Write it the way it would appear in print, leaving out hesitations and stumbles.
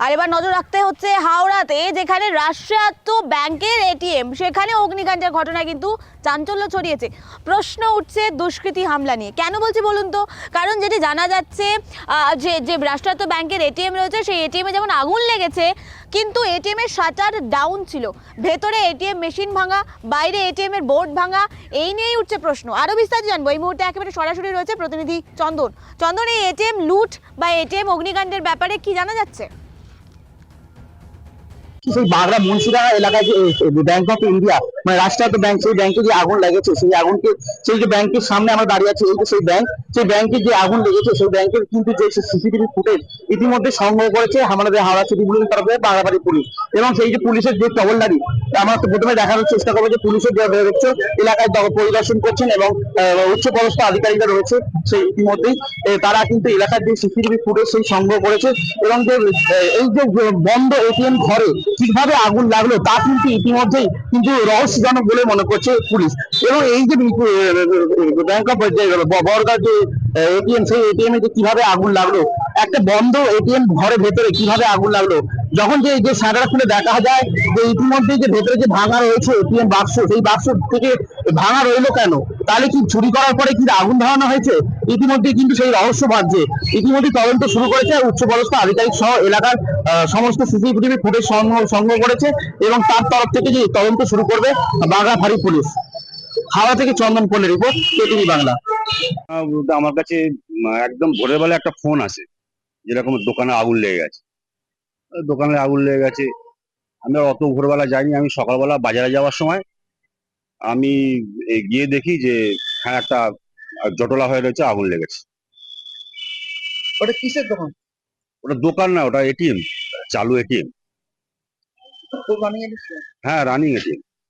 আর এবার নজর রাখতে হচ্ছে হাওড়াতে, যেখানে রাষ্ট্রায়ত্ত ব্যাংকের এটিএম, সেখানে অগ্নিকাণ্ডের ঘটনা কিন্তু চাঞ্চল্য ছড়িয়েছে। প্রশ্ন উঠছে দুষ্কৃতী হামলা নিয়ে। কেন বলছি বলুন তো? কারণ যেটি জানা যাচ্ছে, যে যে রাষ্ট্রায়ত্ত ব্যাংকের এটিএম রয়েছে, সেই এটিএমে যেমন আগুন লেগেছে, কিন্তু এটিএম এর শাটার ডাউন ছিল, ভেতরে এটিএম মেশিন ভাঙা, বাইরে এটিএম এর বোর্ড ভাঙা। এই নিয়েই উঠছে প্রশ্ন। আরো বিস্তারিত জানবো এই মুহূর্তে একেবারে সরাসরি রয়েছে প্রতিনিধি চন্দন। চন্দন, এই এটিএম লুট বা এটিএম অগ্নিকাণ্ডের ব্যাপারে কি জানা যাচ্ছে? সেই বাগড়া মুন্সিডাঙ্গা এলাকায় যে ব্যাংক অফ ইন্ডিয়া মানে রাষ্ট্রায়ত্ত ব্যাংক, সেই ব্যাংকে যে আগুন লেগেছে, সেই আগুনকে, সেই যে ব্যাংকের সামনে আমরা দাঁড়িয়ে আছি, এই যে সেই ব্যাংক, সেই ব্যাংকে যে আগুন লেগেছে, সেই ব্যাংকের কিন্তু যে সিসিটিভি ফুটেজ ইতিমধ্যে সংগ্রহ করেছে আমাদের হাওড়া সিটি পুলিশের তরফে বাগাবাড়ি পুলিশ। এবং সেই যে পুলিশের যে টহলদারি, আমরা তো প্রথমে দেখানোর চেষ্টা করবো যে পুলিশের যে দেখছো এলাকায় পরিদর্শন করছেন এবং উচ্চ পদস্থ আধিকারিকরা রয়েছে, সেই ইতিমধ্যেই তারা কিন্তু এলাকার যে সিসিটিভি ফুটেজ সেই সংগ্রহ করেছে। এবং যে এই যে বন্ধ এটিএম ঘরে কিভাবে আগুন লাগলো তা কিন্তু ইতিমধ্যেই কিন্তু রহস্যজনক বলে মনে করছে পুলিশ। এবং এই যে ব্যাংক অফ বরগার যে এটিএম, সেই এটিএম এ যে কিভাবে আগুন লাগলো, একটা বন্ধ এটিএম ঘরের ভেতরে কিভাবে আগুন লাগলো, যখন যে যে শাটার খুলে দেখা যায় যে ইতিমধ্যে যে ভেতরে যে ভাঙা রয়েছে এটিএম বাক্স, সেই বাক্স থেকে ভাঙা রইলো কেন? তাহলে কি চুরি করার পরে কি আগুন ধরানো হয়েছে? ইতিমধ্যে কিন্তু সেই রহস্য ভাবছে। ইতিমধ্যে তদন্ত শুরু করেছে উচ্চপদস্থ আধিকারিক সহ এলাকার সমস্ত সিসিটিভি ফুটেজ সংগ্রহ করেছে এবং তার তরফ থেকে যে তদন্ত শুরু করবে বাগড়া ফাঁড়ি পুলিশ। হাওড়া থেকে চন্দন পল্লী রিপোর্ট, কেটিভি বাংলা। আমার কাছে একদম ভোরের বেলা একটা ফোন আসে, যেরকম দোকানে আগুন লেগে গেছে। দোকানে আগুন লেগে গেছে, আমি আর অত ভোরবেলা যাইনি। আমি সকালবেলা বাজারে যাওয়ার সময় আমি গিয়ে দেখি যে হ্যাঁ, একটা জটলা হয়ে রয়েছে, আগুন লেগেছে। ওটা কিসের দোকান? ওটা দোকান না, ওটা এটিএম, চালু এটিএম। হ্যাঁ, রানিং এটিএম।